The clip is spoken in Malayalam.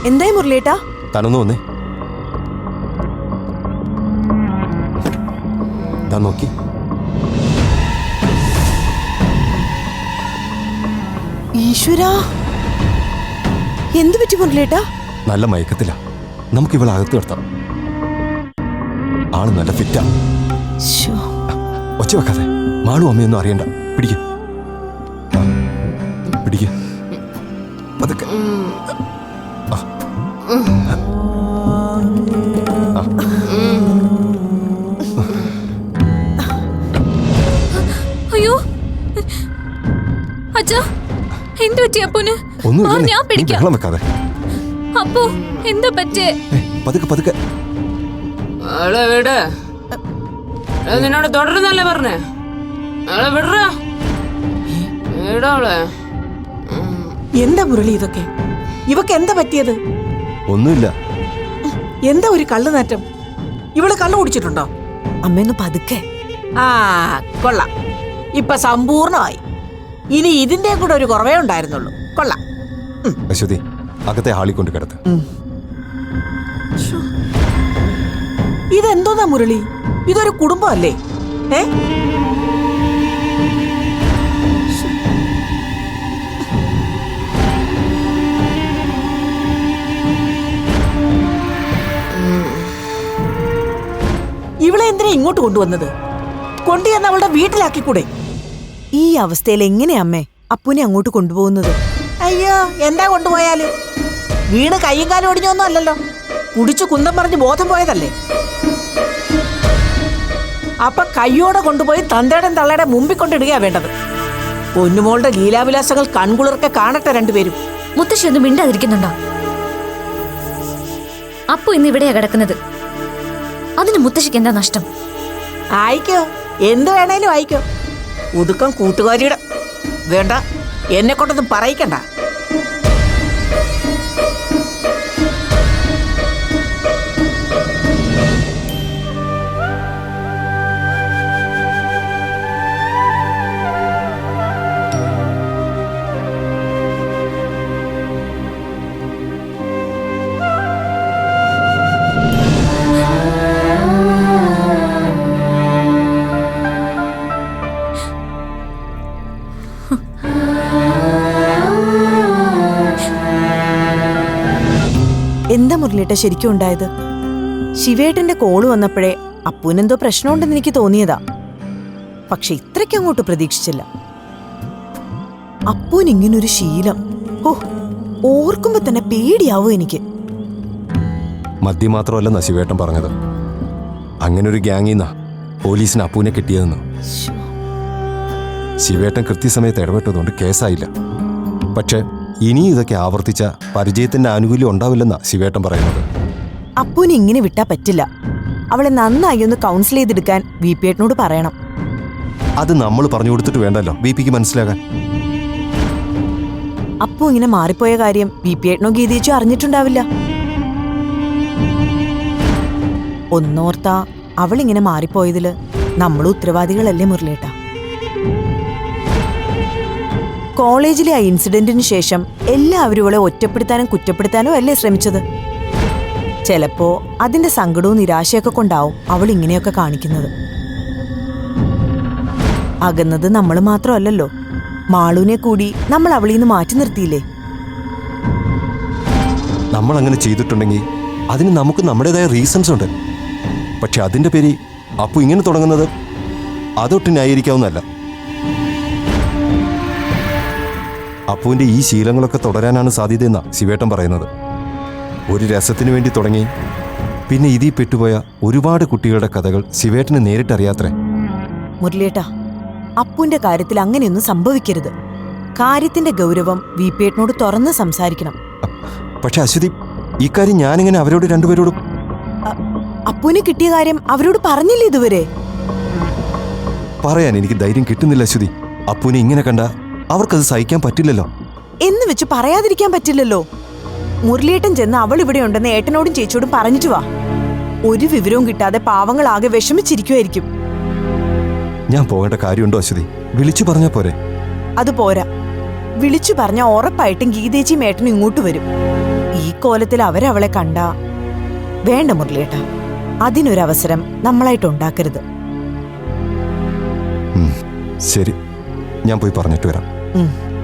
എന്തായി മുരളിയേട്ടാ? താനൊന്നു വന്നേ. താൻ നോക്കി. ഈശ്വരാ, എന്തു പറ്റി മുരളിയേട്ടാ? നല്ല മയക്കത്തില. നമുക്ക് ഇവളെ അകത്ത് നിർത്താം. ആള് നല്ല ഫിറ്റാ. ഒച്ച വെക്കാതെ. മാളും അമ്മയൊന്നും അറിയണ്ട. പിടിക്ക് പിടിക്ക് പതുക്കെ. അയ്യോ അച്ഛാ, എന്തു പറ്റി അപ്പൂന്? ഞാൻ പിടിക്കാം. വെക്കാതെ. അപ്പോ എന്താ പറ്റേ? പതുക്കെ പതുക്കെ. വിട്. നിന്നോട് തുടരുന്നല്ലേ പറഞ്ഞേ? വിടറാ. എന്താ മുരളി ഇതൊക്കെ? ഇവക്ക് എന്താ പറ്റിയത്? ഒന്നുമില്ല. എന്താ ഒരു കള്ളുനാറ്റം? ഇവള് കള്ളു കുടിച്ചിട്ടുണ്ടോ? അമ്മയൊന്ന് പതുക്കെ. ആ കൊള്ളാം, ഇപ്പൊ സമ്പൂർണമായി. ഇനി ഇതിന്റെ കൂടെ ഒരു കുറവേ ഉണ്ടായിരുന്നുള്ളൂ. കൊള്ളാം. അശ്വതി, അകത്തെ ഹാളിൽ കൊണ്ട് കിടത്ത്. ഇതെന്തോന്നാ മുരളി? ഇതൊരു കുടുംബമല്ലേ? ഇവളെ എന്തിനാ ഇങ്ങോട്ട് കൊണ്ടുവന്നത്? കൊണ്ടുചെന്ന് അവളുടെ വീട്ടിലാക്കിക്കൂടെ? ഈ അവസ്ഥയിൽ എങ്ങനെയാ അമ്മേ അപ്പൂനെ അങ്ങോട്ട് കൊണ്ടുപോകുന്നത്? അയ്യോ, എന്താ കൊണ്ടുപോയാല്? വീണ് കയ്യും കാലും ഒടിഞ്ഞൊന്നും അല്ലല്ലോ. കുടിച്ചു കുന്തം പറഞ്ഞ് ബോധം പോയതല്ലേ? അപ്പൊ കയ്യോടെ കൊണ്ടുപോയി തന്തയുടെ തള്ളയുടെ മുമ്പിൽ കൊണ്ടിടുകയാ വേണ്ടത്. പൊന്നുമോളുടെ ലീലാവിലാസങ്ങൾ കൺകുളിർക്കെ കാണട്ടെ രണ്ടുപേരും. മുത്തശ്ശി ഒന്നും മിണ്ടാതിരിക്കുന്നുണ്ടോ? അപ്പു ഇന്ന് ഇവിടെയാ കിടക്കുന്നത്. അതിന് മുത്തശ്ശിക്ക് എന്താ നഷ്ടം? ആയിക്കോ, എന്ത് വേണേലും ആയിക്കോ. ഒടുക്കം കൂട്ടുകാരിയുടെ. വേണ്ട, എന്നെ കൊണ്ടൊന്നും പറയിക്കണ്ട. എന്താ മുരളിയേട്ടാ ശരിക്കും ഉണ്ടായത്? ശിവേട്ടന്റെ കോള് വന്നപ്പോഴേ അപ്പൂനെന്തോ പ്രശ്നമുണ്ടെന്ന് എനിക്ക് തോന്നിയതാ. പക്ഷെ ഇത്രയ്ക്ക് അങ്ങോട്ട് പ്രതീക്ഷിച്ചില്ല. അപ്പൂന് ഇങ്ങനൊരു ശീലം, ഓർക്കുമ്പോ തന്നെ പേടിയാവും എനിക്ക്. മദ്യം മാത്രമല്ല ശിവേട്ടൻ പറഞ്ഞത്. അങ്ങനൊരു ഗ്യാങ്ങിന്നാ പോലീസിന് അപ്പൂനെ കിട്ടിയതെന്ന്. ശിവേട്ടൻ കൃത്യസമയത്ത് ഇടപെട്ടതുകൊണ്ട് കേസായില്ല. പക്ഷെ ഇനി ഇതൊക്കെ ആവർത്തിച്ച പരിചയത്തിന്റെ ആനുകൂല്യം ഉണ്ടാവില്ലെന്നാ ശിവേട്ടൻ പറയുന്നത്. അപ്പൂന് ഇങ്ങനെ വിട്ടാ പറ്റില്ല. അവളെ നന്നായി ഒന്ന് കൗൺസിൽ ചെയ്തെടുക്കാൻ വിപിയേട്ടനോട് പറയണം. അത് നമ്മൾ പറഞ്ഞു കൊടുത്തിട്ട് വേണ്ടല്ലോ വിപിക്ക് മനസ്സിലാകാൻ. അപ്പു ഇങ്ങനെ മാറിപ്പോയ കാര്യം വിപിയേട്ടനോ ഗീതേച്ചോ അറിഞ്ഞിട്ടുണ്ടാവില്ല. ഒന്നോർത്താ അവളിങ്ങനെ മാറിപ്പോയതില് നമ്മളും ഉത്തരവാദികളല്ലേ മുരളിയേട്ടാ? കോളേജിലെ ആ ഇൻസിഡന്റിന് ശേഷം എല്ലാവരും അവളെ ഒറ്റപ്പെടുത്താനും കുറ്റപ്പെടുത്താനും അല്ലേ ശ്രമിച്ചത്? ചിലപ്പോ അതിന്റെ സങ്കടവും നിരാശയൊക്കെ കൊണ്ടാവും അവൾ ഇങ്ങനെയൊക്കെ കാണിക്കുന്നത്. അകന്നത് നമ്മൾ മാത്രമല്ലല്ലോ, മാളുവിനെ കൂടി നമ്മൾ അവളിൽ നിന്ന് മാറ്റി നിർത്തിയില്ലേ? നമ്മൾ അങ്ങനെ ചെയ്തിട്ടുണ്ടെങ്കിൽ അതിന് നമുക്ക് നമ്മുടേതായ റീസൺസ് ഉണ്ട്. പക്ഷെ അതിന്റെ പേര് അപ്പു ഇങ്ങനെ തുടങ്ങുന്നത് അതൊട്ട് ന്യായീകരിക്കാവുന്നല്ല. അപ്പുവിന്റെ ഈ ശീലങ്ങളൊക്കെ തുടരാനാണ് സാധ്യതയെന്നാ ശിവേട്ടൻ പറയുന്നത്. ഒരു രസത്തിനു വേണ്ടി തുടങ്ങി പിന്നെ ഇതിൽ പെട്ടുപോയ ഒരുപാട് കുട്ടികളുടെ കഥകൾ ശിവേട്ടന് നേരിട്ടറിയാത്രേ. മുരളിയേട്ടാ, അപ്പുവിന്റെ കാര്യത്തിൽ അങ്ങനെയൊന്നും സംഭവിക്കരുത്. കാര്യത്തിന്റെ ഗൗരവം വിപിയേട്ടനോട് തുറന്ന് സംസാരിക്കണം. പക്ഷെ അശ്വതി, ഈ കാര്യം ഞാനിങ്ങനെ അവരോട് രണ്ടുപേരോടും. അപ്പുവിന് കിട്ടിയ കാര്യം അവരോട് പറഞ്ഞില്ലേ ഇതുവരെ? പറയാൻ എനിക്ക് ധൈര്യം കിട്ടുന്നില്ല അശ്വതി. അപ്പുവിനെ ഇങ്ങനെ കണ്ട അവർക്കത് സഹിക്കാൻ പറ്റില്ലല്ലോ. എന്ന് വെച്ച് പറയാതിരിക്കാൻ പറ്റില്ലല്ലോ. മുരളിയേട്ടൻ ചെന്ന് അവൾ ഇവിടെ ഉണ്ടെന്ന് ഏട്ടനോടും ചേച്ചിയോടും പറഞ്ഞിട്ട് വാ. ഒരു വിവരവും കിട്ടാതെ പാവങ്ങളാകെ വിഷമിച്ചിരിക്കുമായിരിക്കും. ഞാൻ പോകേണ്ട കാര്യമുണ്ടോ അശ്വതി? വിളിച്ചു പറഞ്ഞാ പോരെ? അത് പോരാ. വിളിച്ചു പറഞ്ഞ ഉറപ്പായിട്ടും ഗീതേച്ചിയും ഏട്ടനും ഇങ്ങോട്ട് വരും. ഈ കോലത്തിൽ അവരവളെ കണ്ട വേണ്ട മുരളിയേട്ടാ, അതിനൊരവസരം നമ്മളായിട്ട് ഉണ്ടാക്കരുത്. ശരി, ഞാൻ പോയി പറഞ്ഞിട്ട് വരാം. ഉം.